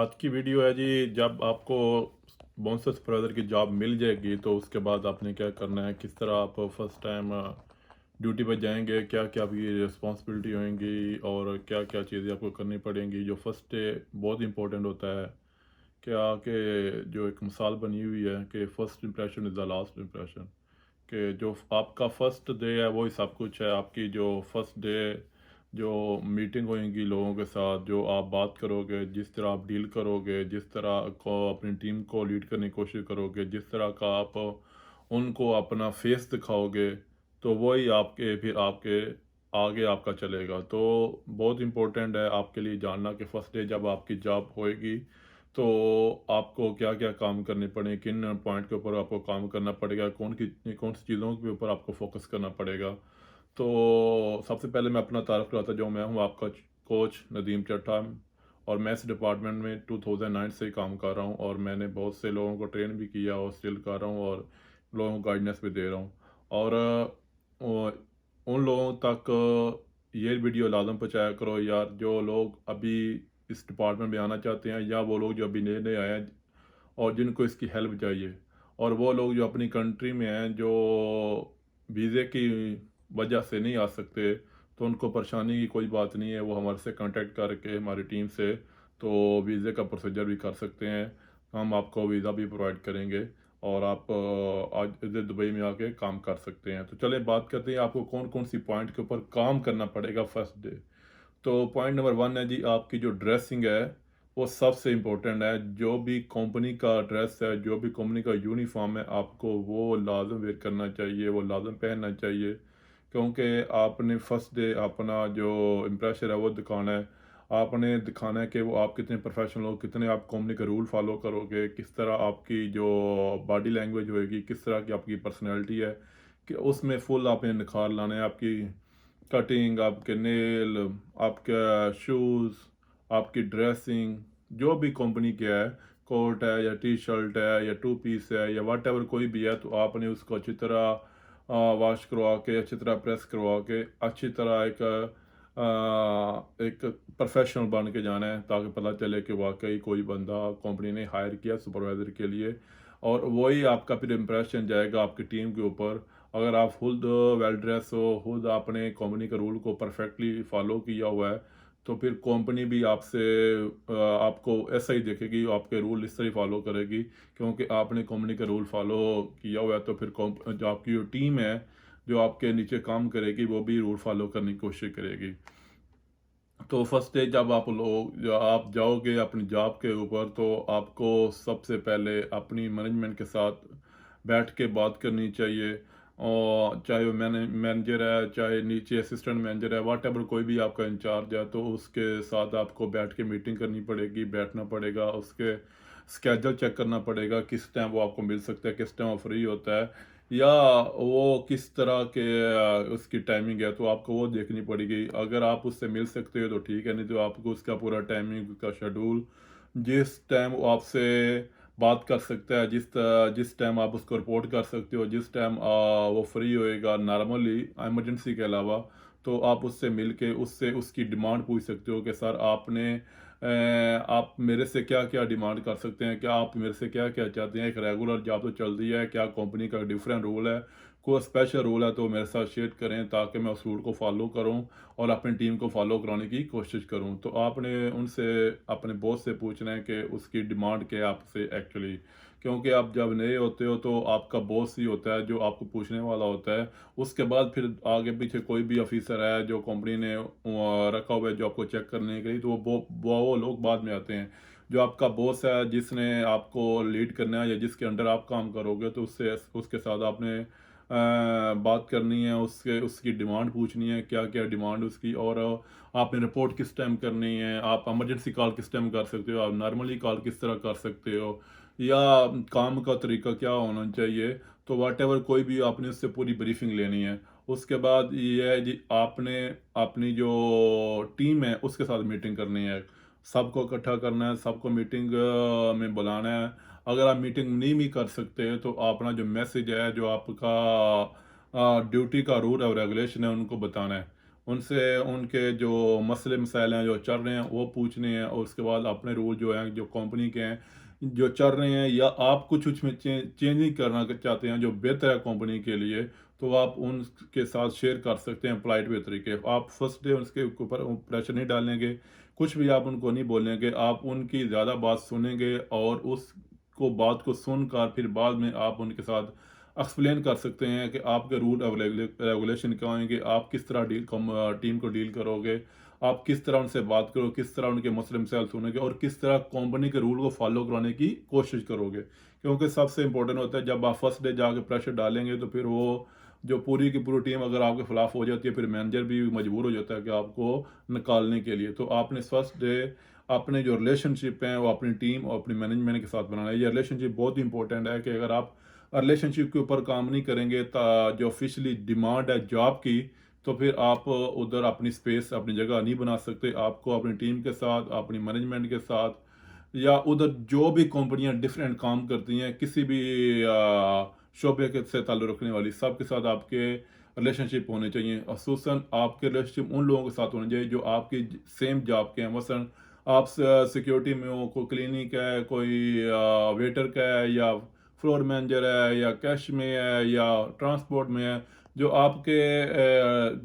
आज की वीडियो है जी। जब आपको बोनस सुपरवाइज़र की जॉब मिल जाएगी तो उसके बाद आपने क्या करना है, किस तरह आप फर्स्ट टाइम ड्यूटी पर जाएंगे, क्या क्या आपकी रिस्पॉन्सिबिलिटी होंगी और क्या क्या चीज़ें आपको करनी पड़ेंगी। जो फर्स्ट डे बहुत इंपॉर्टेंट होता है, क्या कि जो एक मिसाल बनी हुई है कि first impression is the last impression, कि जो आपका फर्स्ट डे है वही सब कुछ है। आपकी जो फर्स्ट डे जो मीटिंग होएंगी लोगों के साथ, जो आप बात करोगे, जिस तरह आप डील करोगे, जिस तरह को अपनी टीम को लीड करने की कोशिश करोगे, जिस तरह का आप उनको अपना फेस दिखाओगे, तो वही आपके फिर आपके आगे आपका चलेगा। तो बहुत इम्पोर्टेंट है आपके लिए जानना कि फर्स्ट डे जब आपकी जॉब होएगी तो आपको क्या क्या काम करने पड़े, किन पॉइंट के ऊपर आपको काम करना पड़ेगा, कौन सी चीज़ों के ऊपर आपको फोकस करना पड़ेगा। तो सबसे पहले मैं अपना तारुफ कराता जो मैं हूँ आपका कोच नदीम चट्टा, और मैं इस डिपार्टमेंट में 2009 से ही काम कर रहा हूँ और मैंने बहुत से लोगों को ट्रेन भी किया और स्टिल कर रहा हूँ और लोगों को गाइडेंस भी दे रहा हूँ। और उन लोगों तक ये वीडियो लाजम पहुँचाया करो यार, जो लोग अभी इस डिपार्टमेंट में आना चाहते हैं, या वो लोग जो अभी नए नए आए हैं और जिनको इसकी हेल्प चाहिए, और वो लोग जो अपनी कंट्री में हैं जो वीज़े की वजह से नहीं आ सकते, तो उनको परेशानी की कोई बात नहीं है। वो हमारे से कांटेक्ट करके हमारी टीम से तो वीज़े का प्रोसीजर भी कर सकते हैं। हम आपको वीज़ा भी प्रोवाइड करेंगे और आप आज इधर दुबई में आके काम कर सकते हैं। तो चलिए बात करते हैं आपको कौन कौन सी पॉइंट के ऊपर काम करना पड़ेगा फर्स्ट डे। तो पॉइंट नंबर वन है जी, आपकी जो ड्रेसिंग है वो सबसे इम्पोर्टेंट है। जो भी कंपनी का ड्रेस है, जो भी कंपनी का यूनिफॉर्म है, आपको वो लाजम वेयर करना चाहिए, वो लाजम पहनना चाहिए, क्योंकि आपने फर्स्ट डे अपना जो इम्प्रेशन है वो दिखाना है। आपने दिखाना है कि वो आप कितने प्रोफेशनल हो, कितने आप कंपनी के रूल फॉलो करोगे, किस तरह आपकी जो बॉडी लैंग्वेज होएगी, किस तरह की आपकी पर्सनैलिटी है, कि उसमें फुल आपने निखार लाना है। आपकी कटिंग, आपके नेल, आपका शूज़, आपकी ड्रेसिंग, जो भी कंपनी का है, कोट है या टी शर्ट है या टू पीस है या वट एवर कोई भी है, तो आपने उसको अच्छी तरह वॉश करवा के, अच्छी तरह प्रेस करवा के, अच्छी तरह एक प्रोफेशनल बन के जाना है, ताकि पता चले कि वाकई कोई बंदा कंपनी ने हायर किया सुपरवाइज़र के लिए। और वही आपका फिर इम्प्रेशन जाएगा आपकी टीम के ऊपर। अगर आप खुद वेल ड्रेस हो, खुद आपने कंपनी के रूल को परफेक्टली फॉलो किया हुआ है, तो फिर कंपनी भी आपसे आपको ऐसा ही देखेगी, आपके रूल इस तरह ही फॉलो करेगी, क्योंकि आपने कंपनी के रूल फॉलो किया हुआ है। तो फिर जो आपकी जो टीम है जो आपके नीचे काम करेगी, वो भी रूल फॉलो करने की कोशिश करेगी। तो फर्स्ट डे जब आप जाओगे अपनी जॉब के ऊपर, तो आपको सबसे पहले अपनी मैनेजमेंट के साथ बैठ के बात करनी चाहिए। और चाहे वो मैनेजर है, चाहे नीचे असिस्टेंट मैनेजर है, वाट एवर कोई भी आपका इंचार्ज है, तो उसके साथ आपको बैठ के मीटिंग करनी पड़ेगी, बैठना पड़ेगा, उसके स्केजल चेक करना पड़ेगा, किस टाइम वो आपको मिल सकता है, किस टाइम वो फ्री होता है, या वो किस तरह के उसकी टाइमिंग है, तो आपको वो देखनी पड़ेगी। अगर आप उससे मिल सकते हो तो ठीक है, नहीं तो आपको उसका पूरा टाइमिंग का शेड्यूल, जिस टाइम वो आपसे बात कर सकता है, जिस टाइम आप उसको रिपोर्ट कर सकते हो, जिस टाइम वो फ्री होएगा नॉर्मली इमरजेंसी के अलावा, तो आप उससे मिल के उससे उसकी डिमांड पूछ सकते हो कि सर आप मेरे से क्या क्या डिमांड कर सकते हैं, क्या आप मेरे से क्या क्या चाहते हैं। एक रेगुलर जॉब तो चल रही है, क्या कंपनी का डिफरेंट रूल है, कोई स्पेशल रूल है, तो मेरे साथ शेयर करें ताकि मैं उस रूल को फॉलो करूं और अपनी टीम को फॉलो कराने की कोशिश करूं। तो आपने उनसे अपने बॉस से पूछना है कि उसकी डिमांड क्या है आपसे एक्चुअली, क्योंकि आप जब नए होते हो तो आपका बॉस ही होता है जो आपको पूछने वाला होता है। उसके बाद फिर आगे पीछे कोई भी ऑफिसर है जो कंपनी ने रखा हुआ है जो आपको चेक करने के लिए, तो वो लोग बाद में आते हैं। जो आपका बॉस है जिसने आपको लीड करना है या जिसके अंडर आप काम करोगे, तो उससे उसके साथ आपने बात करनी है, उसके उसकी डिमांड पूछनी है, क्या क्या डिमांड उसकी, और आपने रिपोर्ट किस टाइम करनी है, आप इमरजेंसी कॉल किस टाइम कर सकते हो, आप नॉर्मली कॉल किस तरह कर सकते हो, या काम का तरीका क्या होना चाहिए। तो वाट एवर कोई भी आपने उससे पूरी ब्रीफिंग लेनी है। उसके बाद ये है जी, आपने अपनी जो टीम है उसके साथ मीटिंग करनी है, सबको इकट्ठा करना है, सबको मीटिंग में बुलाना है। अगर आप मीटिंग नहीं भी कर सकते तो अपना जो मैसेज है, जो आपका ड्यूटी का रूल और रेगुलेशन है, उनको बताना है। उनसे उनके जो मसले मसाइल हैं जो चल रहे हैं वो पूछने हैं, और उसके बाद अपने रूल जो हैं जो कंपनी के हैं जो चल रहे हैं, या आप कुछ उसमें चेंजिंग करना चाहते हैं जो बेहतर है कंपनी के लिए, तो आप उनके साथ शेयर कर सकते हैं पोलाइट वे तरीके। आप फर्स्ट डे उसके ऊपर प्रेशर नहीं डालेंगे, कुछ भी आप उनको नहीं बोलेंगे, आप उनकी ज़्यादा बात सुनेंगे और उसको बात को सुनकर फिर बाद में आप उनके साथ एक्सप्लेन कर सकते हैं कि आपके रूल और रेगुलेशन क्या होंगे, आप किस तरह टीम को डील करोगे, आप किस तरह उनसे बात करो, किस तरह उनके मसले मसाइल सुनोगे, और किस तरह कंपनी के रूल को फॉलो कराने की कोशिश करोगे। क्योंकि सबसे इंपॉर्टेंट होता है, जब आप फर्स्ट डे जाके प्रेशर डालेंगे तो फिर वो जो पूरी की पूरी टीम अगर आपके खिलाफ हो जाती है, फिर मैनेजर भी मजबूर हो जाता है कि आपको निकालने के लिए। तो आपने फर्स्ट डे अपने जो रिलेशनशिप हैं वो अपनी टीम और अपनी मैनेजमेंट के साथ बनाना है। ये रिलेशनशिप बहुत इंपॉर्टेंट है कि अगर आप रिलेशनशिप के ऊपर काम नहीं करेंगे जो ऑफिशियली डिमांड है जॉब की, तो फिर आप उधर अपनी स्पेस अपनी जगह नहीं बना सकते। आपको अपनी टीम के साथ अपनी मैनेजमेंट के साथ या उधर जो भी कंपनियां डिफरेंट काम करती हैं किसी भी शोबे के से ताल्लुक़ रखने वाली, सबके साथ आपके रिलेशनशिप होने चाहिए। खसूसन आपके रिलेशनशिप उन लोगों के साथ होने चाहिए जो आपकी सेम जॉब के हैं। मसलन आप सिक्योरिटी में हो, कोई क्लिनिक है, कोई वेटर का है, या फ्लोर मैनेजर है, या कैश में है, या ट्रांसपोर्ट में है, जो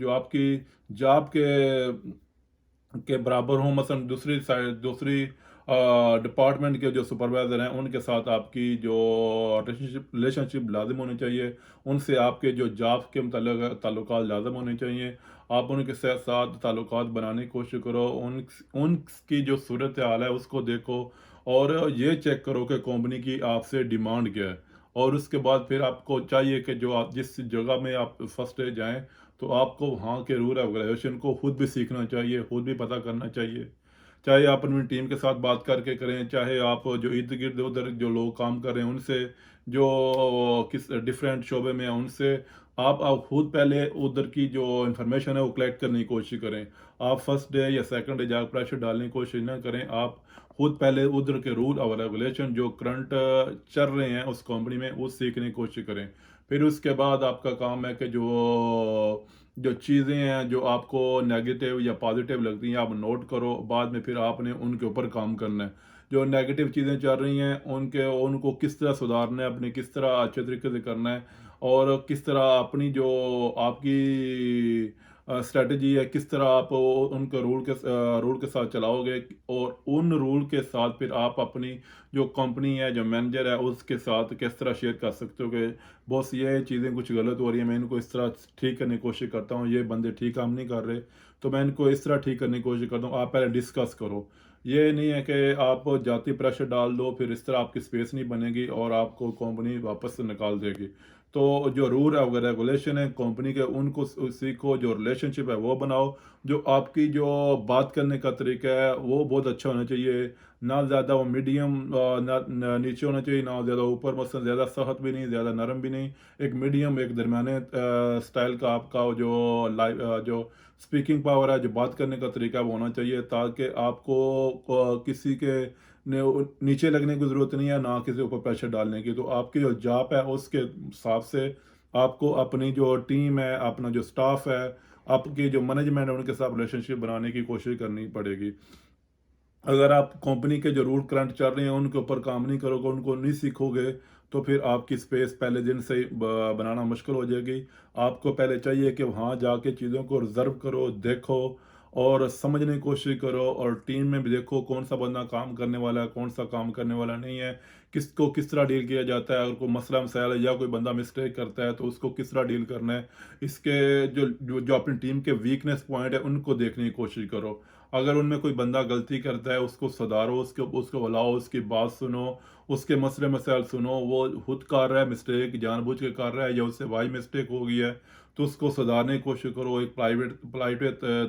आपकी जॉब के बराबर हों। मसलन दूसरी साइड दूसरी डिपार्टमेंट के जो सुपरवाइज़र हैं उनके साथ आपकी जो रिलेशनशिप लाज़िम होनी चाहिए। उनसे आपके जो जॉब के मुतल्लिक़ ताल्लुकात लाज़िम होने चाहिए। आप उनके साथ ताल्लुकात बनाने की कोशिश करो। उनकी जो सूरत हाल है उसको देखो, और ये चेक करो कि कंपनी की आपसे डिमांड क्या है। और उसके बाद फिर आपको चाहिए कि जो आप जिस जगह में आप फर्स्ट डे जाएँ, तो आपको वहाँ के रूल रेगुलेशन को खुद भी सीखना चाहिए, खुद भी पता करना चाहिए। चाहे आप अपनी टीम के साथ बात करके करें, चाहे आप जो इर्द-गिर्द उधर जो लोग काम कर रहे हैं उनसे, जो किस डिफरेंट शोबे में हैं उनसे, आप खुद पहले उधर की जो इन्फॉर्मेशन है वो कलेक्ट करने की कोशिश करें। आप फर्स्ट डे या सेकंड डे जाकर प्रेशर डालने की कोशिश ना करें। आप खुद पहले उधर के रूल और रेगुलेशन जो करंट चल रहे हैं उस कंपनी में वो सीखने की कोशिश करें। फिर उसके बाद आपका काम है कि जो जो चीज़ें हैं जो आपको नेगेटिव या पॉजिटिव लगती हैं आप नोट करो, बाद में फिर आपने उनके ऊपर काम करना है। जो नेगेटिव चीज़ें चल रही हैं उनको किस तरह सुधारना है, अपने किस तरह अच्छे तरीके से करना है, और किस तरह अपनी जो आपकी स्ट्रैटेजी है, किस तरह आप उनके रूल के साथ चलाओगे, और उन रूल के साथ फिर आप अपनी जो कंपनी है, जो मैनेजर है, उसके साथ किस तरह शेयर कर सकते हो कि बॉस ये चीज़ें कुछ गलत हो रही हैं, मैं इनको इस तरह ठीक करने की कोशिश करता हूँ, ये बंदे ठीक काम नहीं कर रहे, तो मैं इनको इस तरह ठीक करने की कोशिश करता हूँ। आप पहले डिस्कस करो। ये नहीं है कि आप जाती प्रेशर डाल दो, फिर इस तरह आपकी स्पेस नहीं बनेगी और आपको कंपनी वापस से निकाल देगी। तो जो रूल है रेगुलेशन है कंपनी के, उनको सीखो, जो रिलेशनशिप है वो बनाओ, जो आपकी जो बात करने का तरीका है वो बहुत अच्छा होना चाहिए। ना ज़्यादा वो मीडियम, ना नीचे होना चाहिए, ना ज़्यादा ऊपर, मतलब ज़्यादा सख्त भी नहीं, ज़्यादा नरम भी नहीं। एक मीडियम, एक दरमियाने स्टाइल का आपका वो जो स्पीकिंग पावर है, जो बात करने का तरीका है वो होना चाहिए, ताकि आपको किसी के नीचे लगने की ज़रूरत नहीं है, ना किसी के ऊपर प्रेशर डालने की। तो आपकी जो जॉब है उसके हिसाब से आपको अपनी जो टीम है, अपना जो स्टाफ है, आपकी जो मैनेजमेंट है उनके साथ रिलेशनशिप बनाने की कोशिश करनी पड़ेगी। अगर आप कंपनी के जो रूल करंट चल रहे हैं उनके ऊपर काम नहीं करोगे, उनको नहीं सीखोगे, तो फिर आपकी स्पेस पहले दिन से ही बनाना मुश्किल हो जाएगी। आपको पहले चाहिए कि वहाँ जाके चीज़ों को ऑब्ज़र्व करो, देखो और समझने की कोशिश करो, और टीम में भी देखो कौन सा बंदा काम करने वाला है, कौन सा काम करने वाला नहीं है, किसको किस तरह डील किया जाता है। अगर कोई मसला मसाइल है या कोई बंदा मिस्टेक करता है तो उसको किस तरह डील करना है। इसके जो अपनी टीम के वीकनेस पॉइंट है उनको देखने की कोशिश करो। अगर उनमें कोई बंदा गलती करता है उसको सुधारो, उसको उसको बुलाओ, उसकी बात सुनो, उसके मसले मसाइल सुनो, वो खुद कर रहा है मिस्टेक, जानबूझ के कर रहा है, या उससे वाई मिस्टेक हो गई है, तो उसको सुधारने की कोशिश करो एक पोलाइट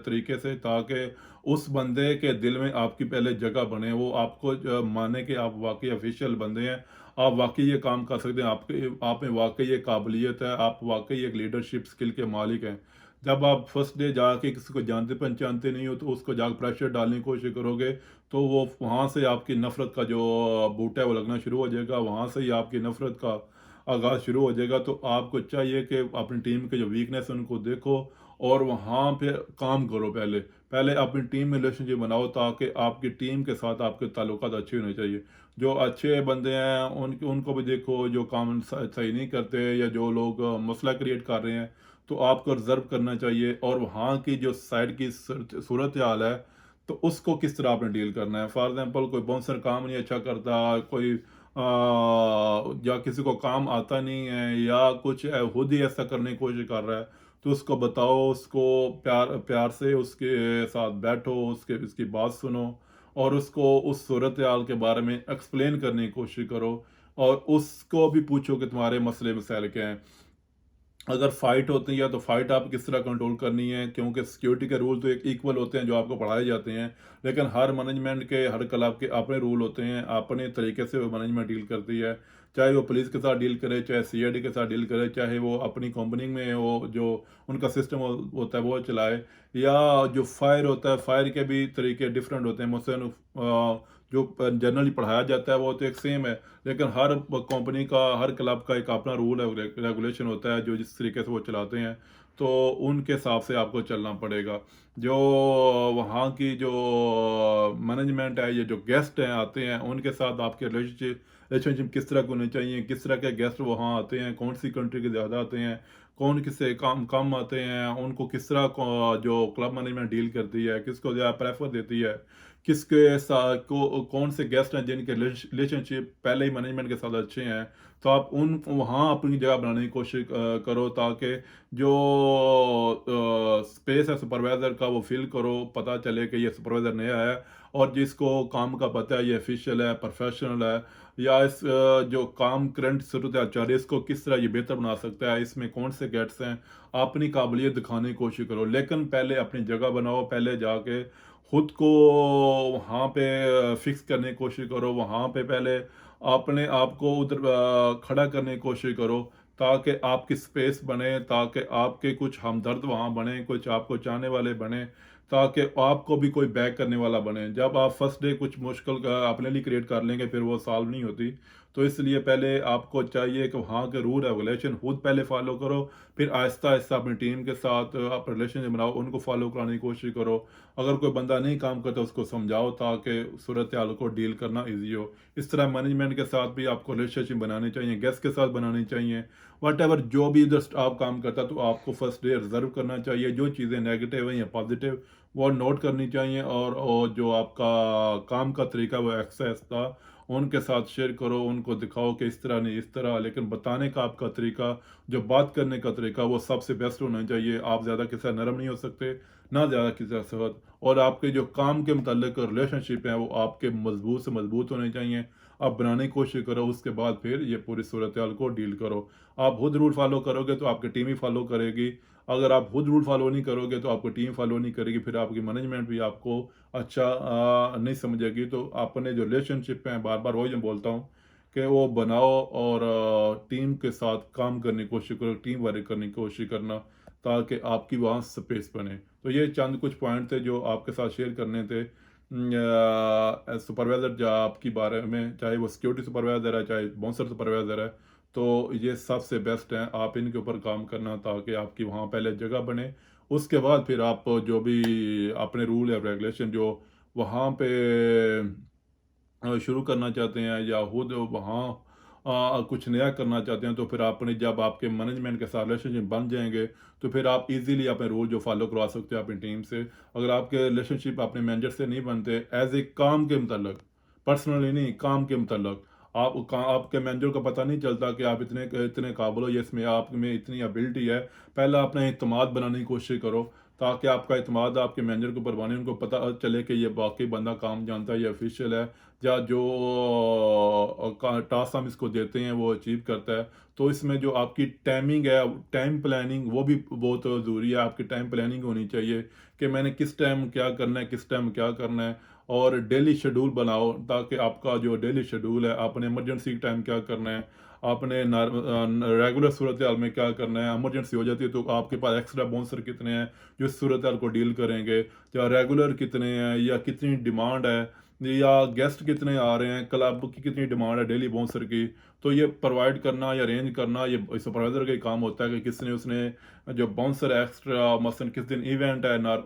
तरीके से, ताकि उस बंदे के दिल में आपकी पहले जगह बने, वो आपको माने कि आप वाकई ऑफिशियल बंदे हैं, आप वाकई ये काम कर सकते हैं, आप में वाकई ये काबिलियत है, आप वाकई एक लीडरशिप स्किल के मालिक हैं। जब आप फर्स्ट डे जाके किसी को जानते पहचानते नहीं हो तो उसको जाकर प्रेशर डालने की कोशिश करोगे, तो वो वहाँ से आपकी नफ़रत का जो बूटा है वो लगना शुरू हो जाएगा, वहाँ से ही आपकी नफ़रत का आगाज़ शुरू हो जाएगा। तो आपको चाहिए कि अपनी टीम के जो वीकनेस है उनको देखो, और वहाँ पे काम करो। पहले पहले अपनी टीम में रिलेशनशिप बनाओ ताकि आपकी टीम के साथ आपके ताल्लुकात अच्छे होने चाहिए। जो अच्छे बंदे हैं उनको भी देखो, जो काम सही नहीं करते या जो लोग मसला क्रिएट कर रहे हैं, तो आपको रिजर्व करना चाहिए। और वहाँ की जो साइड की सूरत हाल है, तो उसको किस तरह आपने डील करना है। फॉर एग्जांपल कोई बाउंसर काम नहीं अच्छा करता, कोई या किसी को काम आता नहीं है, या कुछ खुद ही ऐसा करने की कोशिश कर रहा है, तो उसको बताओ, उसको प्यार प्यार से उसके साथ बैठो, उसकी बात सुनो, और उसको उस सूरत हाल के बारे में एक्सप्लेन करने की कोशिश करो। और उसको भी पूछो कि तुम्हारे मसले मसाइल क्या हैं। अगर फाइट होती है तो फाइट आप किस तरह कंट्रोल करनी है, क्योंकि सिक्योरिटी के रूल तो एक इक्वल होते हैं जो आपको पढ़ाए जाते हैं, लेकिन हर मैनेजमेंट के, हर क्लब के अपने रूल होते हैं, अपने तरीके से वो मैनेजमेंट डील करती है। चाहे वो पुलिस के साथ डील करे, चाहे सीआईडी के साथ डील करे, चाहे वो अपनी कंपनी में वो जो उनका सिस्टम होता है वो चलाए, या जो फायर होता है, फायर के भी तरीके डिफरेंट होते हैं। मसलन जो जनरली पढ़ाया जाता है वो तो एक सेम है, लेकिन हर कंपनी का, हर क्लब का एक अपना रूल है, रेगुलेशन होता है जो जिस तरीके से वो चलाते हैं, तो उनके हिसाब से आपको चलना पड़ेगा। जो वहाँ की जो मैनेजमेंट है, ये जो गेस्ट हैं आते हैं, उनके साथ आपके रिलेशनशिप किस तरह के होने चाहिए, किस तरह के गेस्ट वहाँ आते हैं, कौन सी कंट्री के ज़्यादा आते हैं, कौन किससे कम कम आते हैं, उनको किस तरह जो क्लब मैनेजमेंट डील करती है, किसको ज़्यादा प्रेफर देती है, किसके साथ कौन से गेस्ट हैं जिनके रिलेशनशिप पहले ही मैनेजमेंट के साथ अच्छे हैं, तो आप उन वहाँ अपनी जगह बनाने की कोशिश करो, ताकि जो स्पेस है सुपरवाइज़र का वो फिल करो, पता चले कि ये सुपरवाइज़र नया है, और जिसको काम का पता है, ये ऑफिशियल है, प्रोफेशनल है, या इस जो काम करंट सूरत हाल चल रही है इसको किस तरह ये बेहतर बना सकता है, इसमें कौन से गेट्स हैं, अपनी काबिलियत दिखाने की कोशिश करो। लेकिन पहले अपनी जगह बनाओ, पहले जाके खुद को वहाँ पे फिक्स करने की कोशिश करो, वहाँ पे पहले अपने आप को उधर खड़ा करने की कोशिश करो, ताकि आपकी स्पेस बने, ताकि आपके कुछ हमदर्द वहाँ बने, कुछ आपको चाहने वाले बने, ताकि आपको भी कोई बैक करने वाला बने। जब आप फर्स्ट डे कुछ मुश्किल अपने लिए क्रिएट कर लेंगे, फिर वो सॉल्व नहीं होती। तो इसलिए पहले आपको चाहिए कि वहाँ के रूल रेगुलेशन खुद पहले फॉलो करो, फिर आहिस्ता आहिस्ता अपनी टीम के साथ आप रिलेशन बनाओ, उनको फॉलो कराने की कोशिश करो। अगर कोई बंदा नहीं काम करता उसको समझाओ, ताकि सूरत हाल को डील करना ईजी हो। इस तरह मैनेजमेंट के साथ भी आपको रिलेशनशिप बनानी चाहिए, गेस्ट के साथ बनानी चाहिए। वट एवर जो भी इधर स्टाफ काम करता है, तो आपको फर्स्ट डे रिजर्व करना चाहिए। जो चीज़ें नेगेटिव हैं या पॉजिटिव वो नोट करनी चाहिए, और जो आपका काम का तरीका वो एक्सेस था उनके साथ शेयर करो, उनको दिखाओ कि इस तरह नहीं इस तरह। लेकिन बताने का आपका तरीका, जो बात करने का तरीका, वो सबसे बेस्ट होना चाहिए। आप ज़्यादा किसी से नरम नहीं हो सकते, ना ज़्यादा किसी से सख्त। और आपके जो काम के मुतालिक रिलेशनशिप हैं वो आपके मजबूत से मजबूत होने चाहिए। आप बनाने की कोशिश करो, उसके बाद फिर ये पूरी सूरत हाल को डील करो। आप खुद रूल फॉलो करोगे तो आपकी टीम ही फॉलो करेगी। अगर आप खुद रूल फॉलो नहीं करोगे तो आपकी टीम फॉलो नहीं करेगी, फिर आपकी मैनेजमेंट भी आपको अच्छा नहीं समझेगी। तो अपने जो रिलेशनशिप हैं, बार बार वही मैं बोलता हूँ कि वो बनाओ, और टीम के साथ काम करने की कोशिश करो, टीम वर्क करने की कोशिश करना, ताकि आपकी वहाँ स्पेस बने। तो ये चंद कुछ पॉइंट थे जो आपके साथ शेयर करने थे। सुपरवाइज़र जॉब की बारे में, चाहे वो सिक्योरिटी सुपरवाइज़र है, चाहे बाउंसर सुपरवाइज़र है, तो ये सबसे बेस्ट हैं। आप इनके ऊपर काम करना, ताकि आपकी वहाँ पहले जगह बने। उसके बाद फिर आप जो भी अपने रूल या रेगुलेशन जो वहाँ पे शुरू करना चाहते हैं, या खुद वहाँ कुछ नया करना चाहते हैं, तो फिर आपने जब आपके मैनेजमेंट के साथ रिलेशनशिप बन जाएंगे, तो फिर आप इजीली अपने रूल जो फॉलो करवा सकते हो अपनी टीम से। अगर आपके रिलेशनशिप अपने मैनेजर से नहीं बनते, एज ए काम के मतलब, पर्सनली नहीं, काम के मतलब, आपके मैनेजर को पता नहीं चलता कि आप इतने इतने काबिल हो, या इसमें आप में इतनी एबिलिटी है। पहले अपना एतमाद बनाने की कोशिश करो, ताकि आपका एतमाद आपके मैनेजर के ऊपर बने, उनको पता चले कि ये वाकई बंदा काम जानता है, ये ऑफिशियल है, या जो टास्क हम इसको देते हैं वो अचीव करता है। तो इसमें जो आपकी टाइमिंग है, टाइम प्लानिंग, वो भी बहुत ज़रूरी है। आपकी टाइम प्लानिंग होनी चाहिए कि मैंने किस टाइम क्या करना है, किस टाइम क्या करना है। और डेली शेड्यूल बनाओ, ताकि आपका जो डेली शेड्यूल है, आपने इमरजेंसी टाइम क्या करना है, आपने रेगुलर सूरत हाल में क्या करना है, इमरजेंसी हो जाती है तो आपके पास एक्स्ट्रा बाउंसर कितने हैं जो इस सूरत हाल को डील करेंगे, या रेगुलर कितने हैं, या कितनी डिमांड है, या गेस्ट कितने आ रहे हैं, क्लब की कितनी डिमांड है डेली बाउंसर की। तो ये प्रोवाइड करना या अरेंज करना ये सुपरवाइज़र का ही काम होता है कि किसने उसने जो बाउंसर एक्स्ट्रा मसलन किस दिन इवेंट है ना,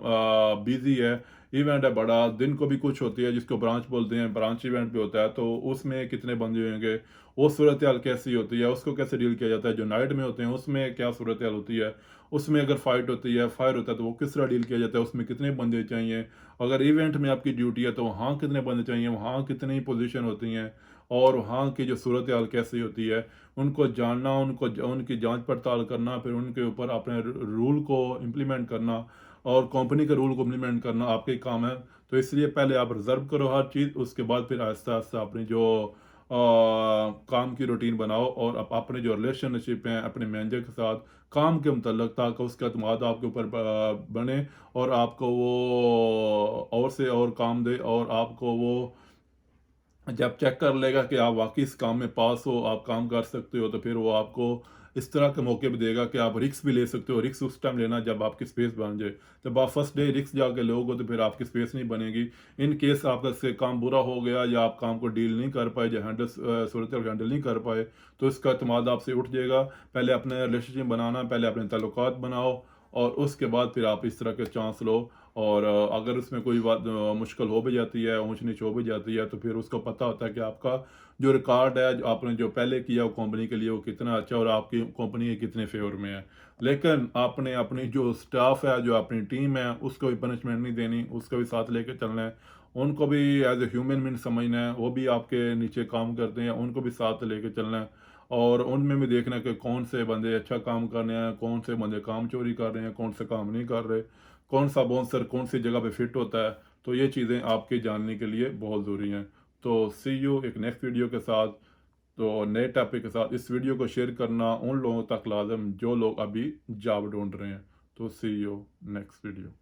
बिजी है, इवेंट है बड़ा, दिन को भी कुछ होती है जिसको ब्रांच बोलते हैं, ब्रांच इवेंट भी होता है, तो उसमें कितने बंदे होंगे, वो सूरत हाल कैसी होती है, उसको कैसे डील किया जाता है। जो नाइट में होते हैं उसमें क्या सूरत हाल होती है, उसमें अगर फाइट होती है, फायर होता है, तो वो किस तरह डील किया जाता है, उसमें कितने बंदे चाहिए। अगर इवेंट में आपकी ड्यूटी है तो वहाँ कितने बंदे चाहिए, वहाँ कितनी पोजीशन होती हैं, और वहाँ की जो सूरत हाल कैसी होती है, उनको जानना, उनकी जांच पड़ताल करना, फिर उनके ऊपर अपने रूल को इम्प्लीमेंट करना और कंपनी के रूल को इम्प्लीमेंट करना आपके काम है। तो इसलिए पहले आप रिजर्व करो हर चीज़, उसके बाद फिर आहिस्ता आहिस्ता अपनी जो काम की रूटीन बनाओ, और अपने जो रिलेशनशिप हैं अपने मैनेजर के साथ काम के मुतल्लिक, ताकि उसका अतमाद आपके ऊपर बने, और आपको वो और से और काम दे, और आपको वो जब चेक कर लेगा कि आप वाकई इस काम में पास हो, आप काम कर सकते हो, तो फिर वो आपको इस तरह के मौके भी देगा कि आप रिस्क भी ले सकते हो। रिस्क उस टाइम लेना जब आपकी स्पेस बन जाए। जब आप फर्स्ट डे रिस्क जाके लोगे तो फिर आपकी स्पेस नहीं बनेगी। इन केस आपका से काम बुरा हो गया, या आप काम को डील नहीं कर पाए, या सूरत हैंडल नहीं कर पाए, तो इसका अतमाद आपसे उठ जाएगा। पहले अपने रिलेशनशिप बनाना, पहले अपने ताल्लुकात बनाओ, और उसके बाद फिर आप इस तरह के चांस लो। और अगर उसमें कोई बात मुश्किल हो भी जाती है, ऊंच नीच हो भी जाती है, तो फिर उसको पता होता है कि आपका जो रिकॉर्ड है, जो आपने जो पहले किया वो कंपनी के लिए, वो कितना अच्छा, और आपकी कंपनी के कितने फेवर में है। लेकिन आपने अपनी जो स्टाफ है, जो अपनी टीम है, उसको भी पनिशमेंट नहीं देनी, उसको भी साथ लेके चलना है। उनको भी एज ए ह्यूमन बीइंग समझना है, वो भी आपके नीचे काम करते हैं, उनको भी साथ लेके चलना है। और उनमें भी देखना है कि कौन से बंदे अच्छा काम कर रहे हैं, कौन से बंदे काम चोरी कर रहे हैं, कौन से काम नहीं कर रहे, कौन सा बाउंसर कौन सी जगह पे फिट होता है। तो ये चीज़ें आपके जानने के लिए बहुत ज़रूरी हैं। तो सी यू एक नेक्स्ट वीडियो के साथ, तो नए टॉपिक के साथ। इस वीडियो को शेयर करना उन लोगों तक लाजम जो लोग अभी जॉब ढूंढ रहे हैं। तो सी यू नेक्स्ट वीडियो।